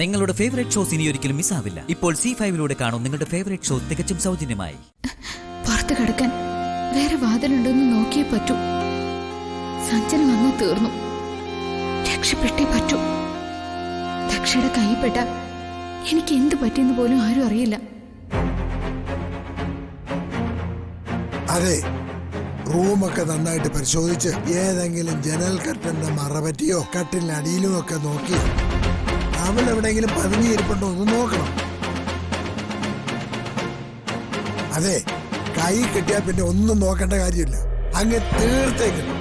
നിങ്ങളുടെ favourite shows ഇനി ഒരിക്കലും മിസ്സാവില്ല. ഇപ്പോൾ C5 കാണും നിങ്ങളുടെ ഫേവറേറ്റ് ഷോ തികച്ചും സൗജന്യമായി. പുറത്ത് കിടക്കാൻ വേറെ വാതിലുണ്ടെന്ന് നോക്കിയേ പറ്റൂ. സഞ്ജന വന്ന് തീർന്നു. രക്ഷപ്പെട്ടേ പറ്റൂ. ദക്ഷയുടെ കൈപ്പെട്ട എനിക്ക് എന്ത് പറ്റിയെന്ന് പോലും ആരും അറിയില്ല. അതെ, റൂമൊക്കെ നന്നായിട്ട് പരിശോധിച്ച് ഏതെങ്കിലും ജനൽ കർട്ടന്റെ മറപറ്റിയോ കട്ടിലടിയിലും ഒക്കെ നോക്കി അവൾ എവിടെയെങ്കിലും പതുങ്ങിയിരിപ്പുണ്ടോ എന്ന് നോക്കണം. അതെ, കൈ കിട്ടിയാൽ പിന്നെ ഒന്നും നോക്കേണ്ട കാര്യമില്ല, അങ്ങ് തീർത്തേക്കണം.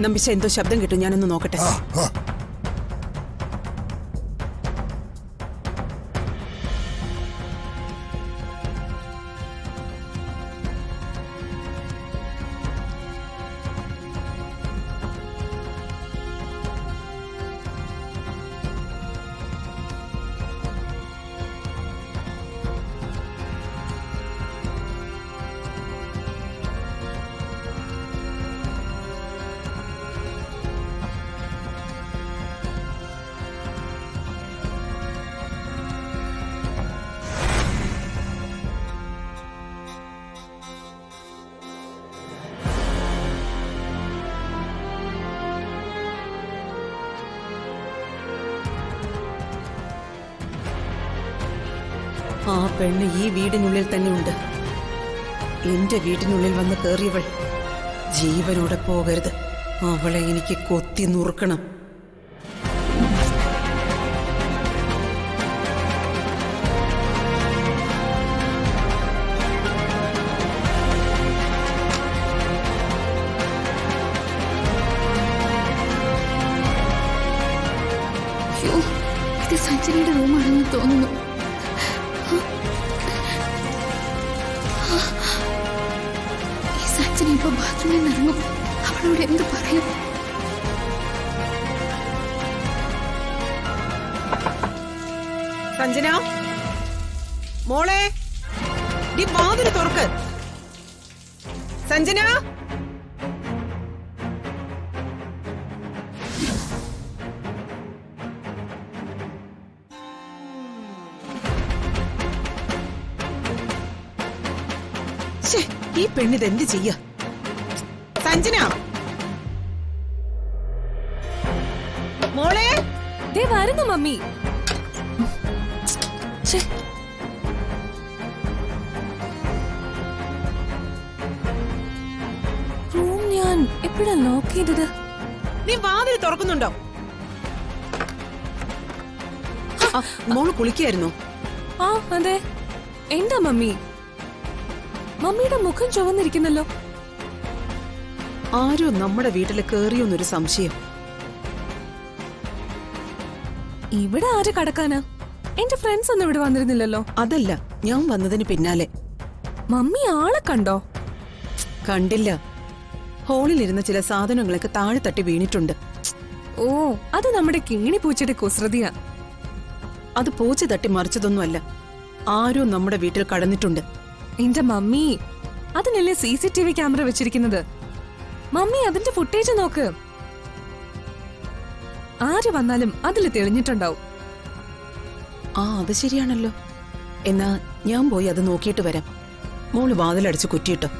നമ്പിച്ച എന്തോ ശബ്ദം കിട്ടും, ഞാനൊന്ന് നോക്കട്ടെ. ആ പെണ്ണ് ഈ വീടിനുള്ളിൽ തന്നെ ഉണ്ട്. എന്റെ വീടിനുള്ളിൽ വന്ന് കയറിയവൾ ജീവനോടെ പോകരുത്. അവളെ എനിക്ക് കൊത്തി നുറുക്കണം. ഇത് സഞ്ജനയുടെ റൂമാണെന്ന് തോന്നുന്നു. ഈ സഞ്ജന ഇപ്പൊ ബാത്റൂമിൽ നിന്ന് ഇറങ്ങും. അവളോട് എന്ത് പറയും? സഞ്ജന മോളെ, ഈ വാതില് തുറക്ക്. സഞ്ജന, ഈ പെണ്ണിത് എന്ത് ചെയ്യ? സഞ്ജന മോളെ, വരുന്നു മമ്മി. റൂം ഞാൻ എപ്പോഴാ ലോക്ക് ചെയ്തത്? നീ വാതിൽ തുറക്കുന്നുണ്ടോ? മോള് കുളിക്കായിരുന്നു? ആ അതെ. എന്താ മമ്മി? മമ്മിയുടെ മുഖം ചുവന്നിരിക്കുന്നല്ലോ. ആരോ നമ്മുടെ വീട്ടിൽ കേറിയോന്നൊരു സംശയം. ഇവിടെ ആര് കടക്കാനാ? എന്റെ ഫ്രണ്ട്സ് ഒന്നും ഇവിടെ വന്നിരുന്നില്ലല്ലോ. അതല്ല, ഞാൻ വന്നതിന് പിന്നാലെ. മമ്മി ആളെ കണ്ടോ? കണ്ടില്ല. ഹോളിലിരുന്ന ചില സാധനങ്ങളൊക്കെ താഴെ തട്ടി വീണിട്ടുണ്ട്. ഓ, അത് നമ്മുടെ കിങ്ങിണി പൂച്ചയുടെ കുസൃതിയാ. അത് പൂച്ച തട്ടി മറിച്ചതൊന്നുമല്ല, ആരോ നമ്മുടെ വീട്ടിൽ കടന്നിട്ടുണ്ട്. എന്റെ മമ്മി, അതിനല്ലേ CCTV ക്യാമറ വെച്ചിരിക്കുന്നത്. മമ്മി അതിന്റെ ഫുട്ടേജ് നോക്ക്. ആര് വന്നാലും അതിൽ തെളിഞ്ഞിട്ടുണ്ടാവും. അത് ശരിയാണല്ലോ. എന്നാ ഞാൻ പോയി അത് നോക്കിയിട്ട് വരാം. മോള് വാതിലടച്ച് കുറ്റിയിട്ടോ.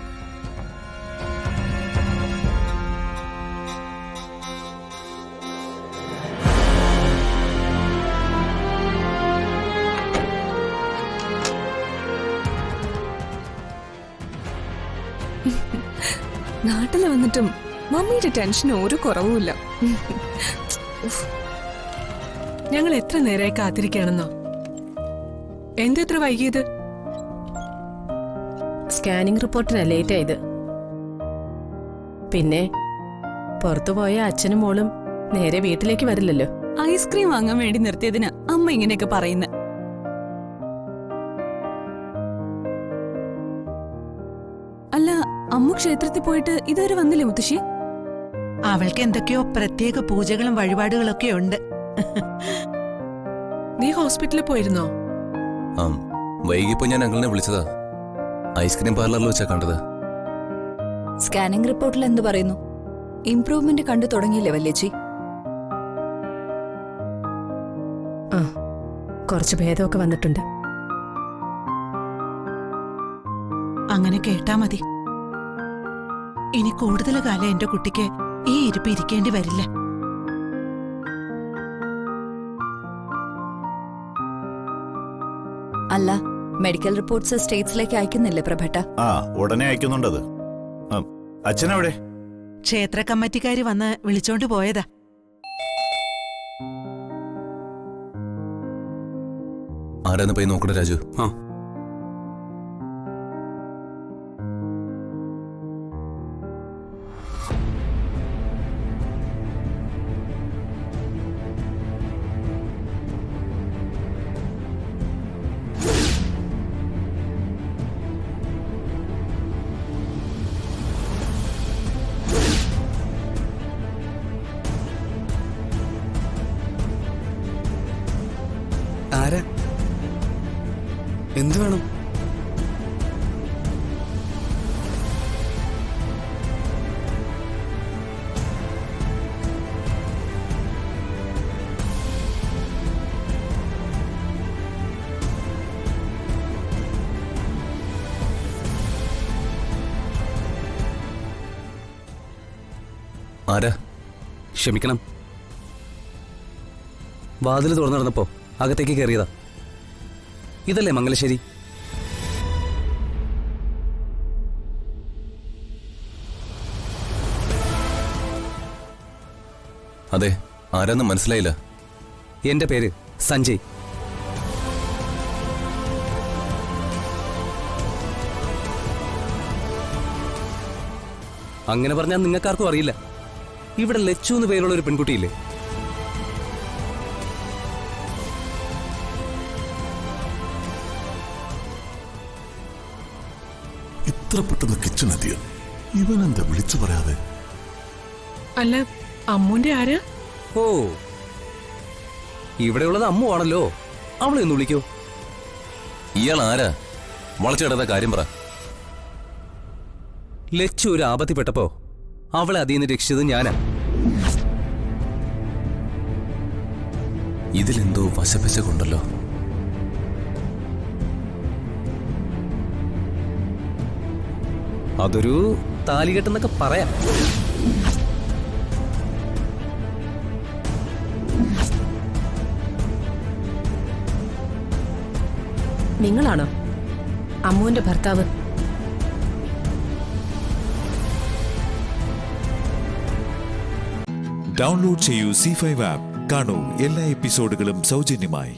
നാട്ടില് വന്നിട്ടും മമ്മിയുടെ ടെൻഷന് ഒരു കുറവുമില്ല. ഞങ്ങൾ എത്ര നേരമായി കാത്തിരിക്കുകയാണെന്നോ? എന്തെത്ര വൈകിയത്? സ്കാനിംഗ് റിപ്പോർട്ടിനാ ലേറ്റ് ആയത്. പിന്നെ പുറത്തുപോയ അച്ഛനും മോളും നേരെ വീട്ടിലേക്ക് വരില്ലല്ലോ. ഐസ്ക്രീം വാങ്ങാൻ വേണ്ടി നിർത്തിയതിന് അമ്മ ഇങ്ങനെയൊക്കെ പറയുന്നത്. അല്ല, അമ്മു ക്ഷേത്രത്തിൽ പോയിട്ട് ഇതുവരെ വന്നില്ലേ മുത്തശ്ശി? അവൾക്ക് എന്തൊക്കെയോ പ്രത്യേക പൂജകളും വഴിപാടുകളൊക്കെ ഉണ്ട്. നീ ഹോസ്പിറ്റലിൽ പോയിരുന്നോ? വൈകിപ്പോ ഞാൻ അങ്കിളിനെ വിളിച്ചതാ. ഐസ്ക്രീം പാർലറിൽ വെച്ചാ കണ്ടത്. സ്കാനിംഗ് റിപ്പോർട്ടിൽ എന്ത് പറയുന്നു? ഇംപ്രൂവ്മെന്റ് കണ്ടു തുടങ്ങിയില്ലേ വല്യേച്ചി? ആ, കുറച്ച് ഭേദമൊക്കെ വന്നിട്ടുണ്ട്. അങ്ങനെ കേട്ടാ മതി. ഇനി കൂടുതൽ കാലം എന്റെ കുട്ടിക്ക് ഈ ഇരിപ്പ് ഇരിക്കേണ്ടി വരില്ല. അല്ല, മെഡിക്കൽ റിപ്പോർട്ട്സ് സ്റ്റേറ്റ്സിലേക്ക് അയക്കുന്നില്ലേ പ്രഭട്ട? ആ, ഉടനെ അയക്കുന്നുണ്ടത്. അച്ഛനെവിടെ? ക്ഷേത്ര കമ്മിറ്റിക്കാര് വന്ന് വിളിച്ചോണ്ട് പോയതാ. ആരാന്ന് പോയി നോക്കട്ടെ രാജു. ആരാ? എന്തു വേണം? ആരാ? ക്ഷമിക്കണം, വാതിൽ തുറന്നു നടന്നപ്പോ അകത്തേക്ക് കയറിയതാ. ഇതല്ലേ മംഗലശ്ശേരി? അതെ, ആരാന്ന് മനസ്സിലായില്ല. എന്റെ പേര് സഞ്ജയ്. അങ്ങനെ പറഞ്ഞാൽ നിങ്ങൾക്കാർക്കും അറിയില്ല. ഇവിടെ ലച്ചു എന്ന് പേരുള്ള ഒരു പെൺകുട്ടിയില്ലേ? ഇത്ര പെട്ടെന്ന് കിച്ചൺ എത്തിയ ഇവനെന്താ വിളിച്ചു പറയാതെ? അല്ല, അമ്മുന്റെ ആരാ? ഓ, ഇവിടെയുള്ളത് അമ്മു ആണല്ലോ. അവളെ ഒന്ന് വിളിക്കോ. ഇയാൾ ആരാ? വളച്ചിടാത്ത കാര്യം പറ. ലച്ചു ഒരു ആപത്തിപ്പെട്ടപ്പോ അവളെ അതിൽ നിന്ന് രക്ഷിച്ചത് ഞാനാ. ഇതിലെന്തോ വശപ്പശ കൊണ്ടല്ലോ. അതൊരു താലികെട്ടെന്നൊക്കെ പറയാം. നിങ്ങളാണോ അമ്മുവിന്റെ ഭർത്താവ്? ഡൗൺലോഡ് ചെയ്യൂ C5 ആപ്പ്. കാണൂ എല്ലാ എപ്പിസോഡുകളും സൗജന്യമായി.